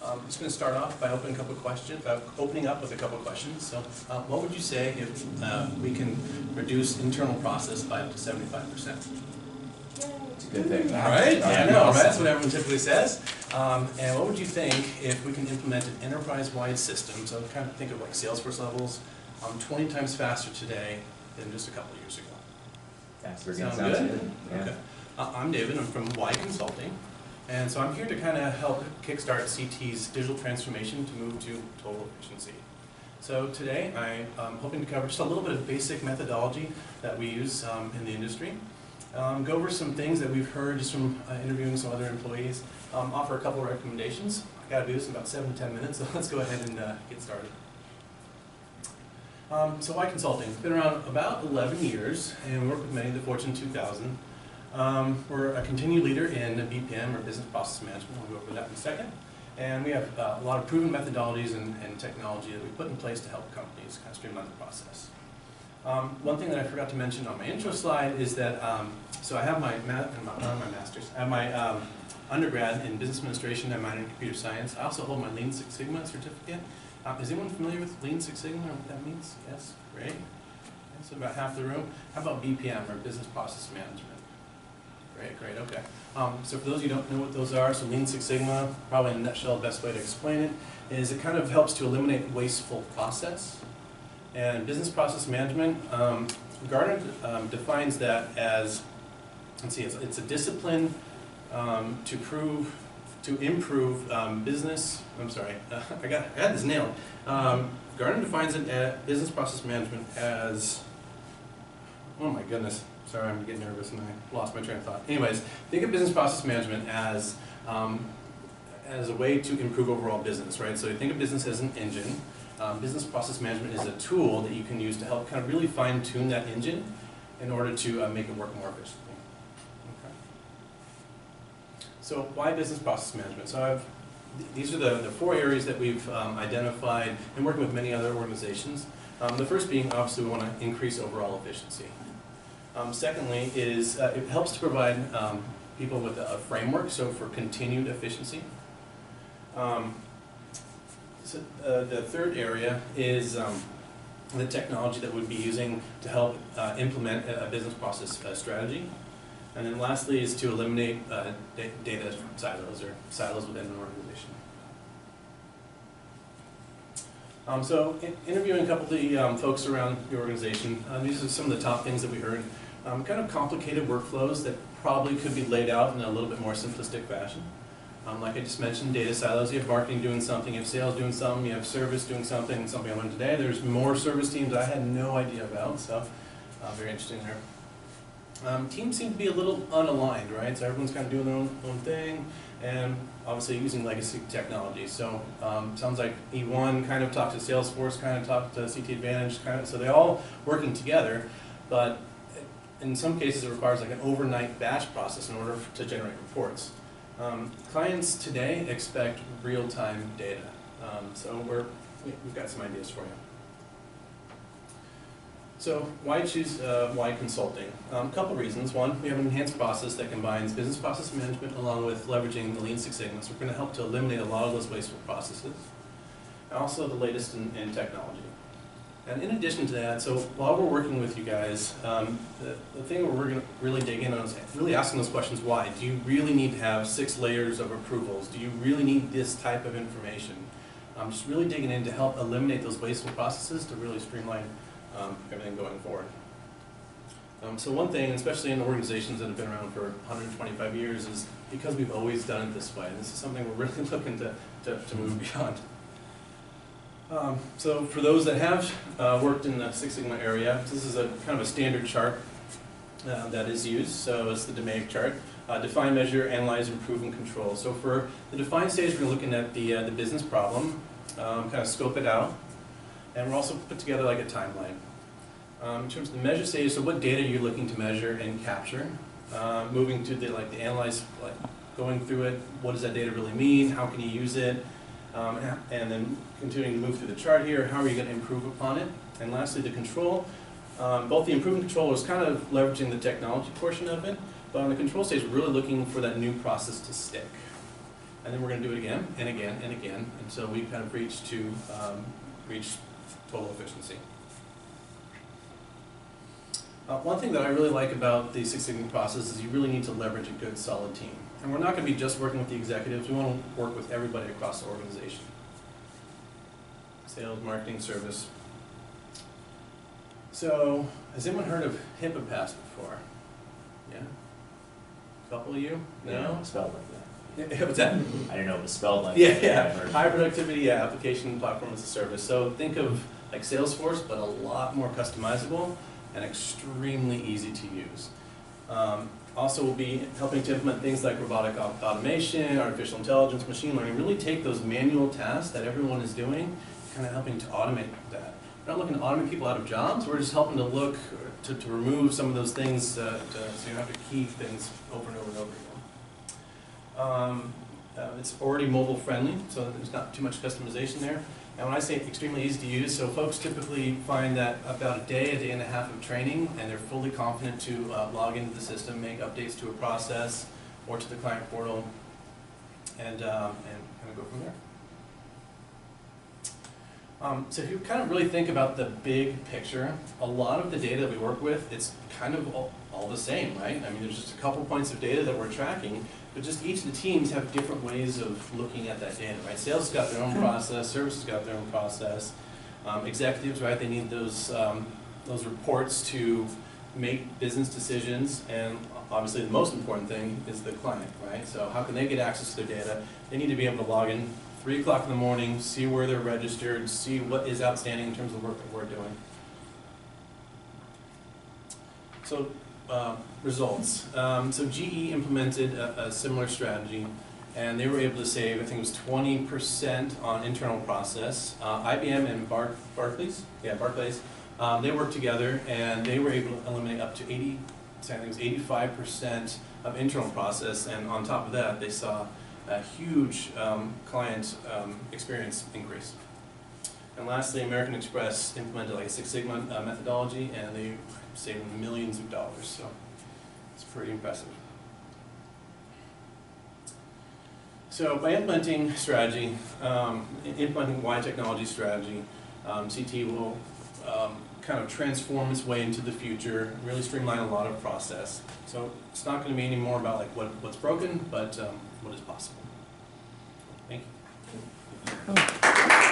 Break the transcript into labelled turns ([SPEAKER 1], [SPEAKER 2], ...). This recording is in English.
[SPEAKER 1] I'm just going to start off by opening up with a couple of questions. So, what would you say if we can reduce internal process by up to 75%?
[SPEAKER 2] It's a good thing.
[SPEAKER 1] Right? Yeah, I know, right? That's what everyone typically says. And what would you think if we can implement an enterprise-wide system, so kind of think of like Salesforce levels, 20 times faster today than just a couple of years ago?
[SPEAKER 2] Sounds good. Yeah.
[SPEAKER 1] Okay. I'm David. I'm from Y Consulting. And so I'm here to kind of help kickstart CT's digital transformation to move to total efficiency. So today I'm hoping to cover just a little bit of basic methodology that we use in the industry. Go over some things that we've heard just from interviewing some other employees. Offer a couple of recommendations. I got to do this in about 7 to 10 minutes, so let's go ahead and get started. So Y Consulting, been around about 11 years and work with many of the Fortune 2000. We're a continued leader in BPM, or business process management. We'll go over that in a second. And we have a lot of proven methodologies and technology that we put in place to help companies kind of streamline the process. One thing that I forgot to mention on my intro slide is that, so I have my master's, I have my undergrad in business administration and minor in computer science. I also hold my Lean Six Sigma certificate. Is anyone familiar with Lean Six Sigma or what that means? Yes? Great. So about half the room. How about BPM, or business process management? Great, okay. So for those of you who don't know what those are, so Lean Six Sigma, probably in a nutshell, the best way to explain it is it kind of helps to eliminate wasteful process. And business process management, Gartner defines that as, let's see, it's a discipline to improve business, I'm sorry, I had this nailed. Gartner defines it as business process management as, oh my goodness. Sorry, I'm getting nervous and I lost my train of thought. Anyways, think of business process management as a way to improve overall business, right? So you think of business as an engine. Business process management is a tool that you can use to help kind of really fine-tune that engine in order to make it work more efficiently. Okay. So why business process management? So these are the 4 areas that we've identified and working with many other organizations. The first being, obviously, we want to increase overall efficiency. Secondly is it helps to provide people with a framework, so for continued efficiency. So, the third area is the technology that we'd be using to help implement a business process strategy. And then lastly is to eliminate data silos within an organization. So interviewing a couple of the folks around the organization, these are some of the top things that we heard. Kind of complicated workflows that probably could be laid out in a little bit more simplistic fashion. Like I just mentioned, data silos, you have marketing doing something, you have sales doing something, you have service doing something I learned today. There's more service teams I had no idea about, so very interesting there. Teams seem to be a little unaligned, right? So everyone's kind of doing their own thing, and obviously using legacy technology. So sounds like E1 kind of talked to Salesforce, kind of talked to CT Advantage, so they're all working together, but in some cases it requires like an overnight batch process in order to generate reports. Clients today expect real-time data, so we've got some ideas for you. So why choose Y Consulting? A couple reasons. One, we have an enhanced process that combines business process management along with leveraging the Lean Six Sigma. So we're going to help to eliminate a lot of those wasteful processes. And also the latest in technology. And in addition to that, so while we're working with you guys, the thing where we're going to really dig in on is really asking those questions, why? Do you really need to have 6 layers of approvals? Do you really need this type of information? Just really digging in to help eliminate those wasteful processes to really streamline everything going forward. So one thing, especially in organizations that have been around for 125 years, is because we've always done it this way. This is something we're really looking to move beyond. So for those that have worked in the Six Sigma area, this is a kind of a standard chart that is used. So it's the DMAIC chart. Define, measure, analyze, improve, and control. So for the define stage, we're looking at the business problem, kind of scope it out, and we're also put together like a timeline. In terms of the measure stage, so what data are you looking to measure and capture? Moving to the analyze, going through it, what does that data really mean? How can you use it? And then continuing to move through the chart here, how are you going to improve upon it? And lastly, the control. Both the improve and control is kind of leveraging the technology portion of it, but on the control stage, we're really looking for that new process to stick. And then we're going to do it again and again and again until we kind of reach total efficiency. One thing that I really like about the Six Sigma process is you really need to leverage a good, solid team. And we're not going to be just working with the executives. We want to work with everybody across the organization. Sales, marketing, service. So, has anyone heard of HIPAA before? Yeah? A couple of you?
[SPEAKER 2] Yeah,
[SPEAKER 1] No?
[SPEAKER 2] spelled like that.
[SPEAKER 1] What's that?
[SPEAKER 2] I didn't know it was spelled like
[SPEAKER 1] Yeah,
[SPEAKER 2] that.
[SPEAKER 1] yeah.
[SPEAKER 2] I've heard.
[SPEAKER 1] High productivity, yeah, application platform as a service. So think of like Salesforce, but a lot more customizable and extremely easy to use. Also, we'll be helping to implement things like robotic automation, artificial intelligence, machine learning, really take those manual tasks that everyone is doing, kind of helping to automate that. We're not looking to automate people out of jobs, we're just helping to look to remove some of those things so you don't have to keep things over and over and over again. It's already mobile friendly, so there's not too much customization there. And when I say extremely easy to use, so folks typically find that about a day and a half of training, and they're fully confident to log into the system, make updates to a process or to the client portal, and kind of go from there. So if you kind of really think about the big picture, a lot of the data that we work with, it's kind of all the same, right? I mean, there's just a couple points of data that we're tracking, but just each of the teams have different ways of looking at that data, right? Sales has got their own process, service has got their own process, executives, right, they need those reports to make business decisions, and obviously the most important thing is the client, right? So how can they get access to their data? They need to be able to log in 3 o'clock in the morning, see where they're registered, see what is outstanding in terms of work that we're doing. So results. So GE implemented a similar strategy, and they were able to save, I think it was 20% on internal process. IBM and Barclays, they worked together, and they were able to eliminate up to 85% of internal process, and on top of that, they saw a huge client experience increase. And lastly, American Express implemented like a Six Sigma methodology, and they saved millions of dollars, so it's pretty impressive. So by implementing strategy, implementing Y technology strategy, CT will kind of transform its way into the future, really streamline a lot of process. So it's not going to be any more about like what's broken, but what is possible. Thank you.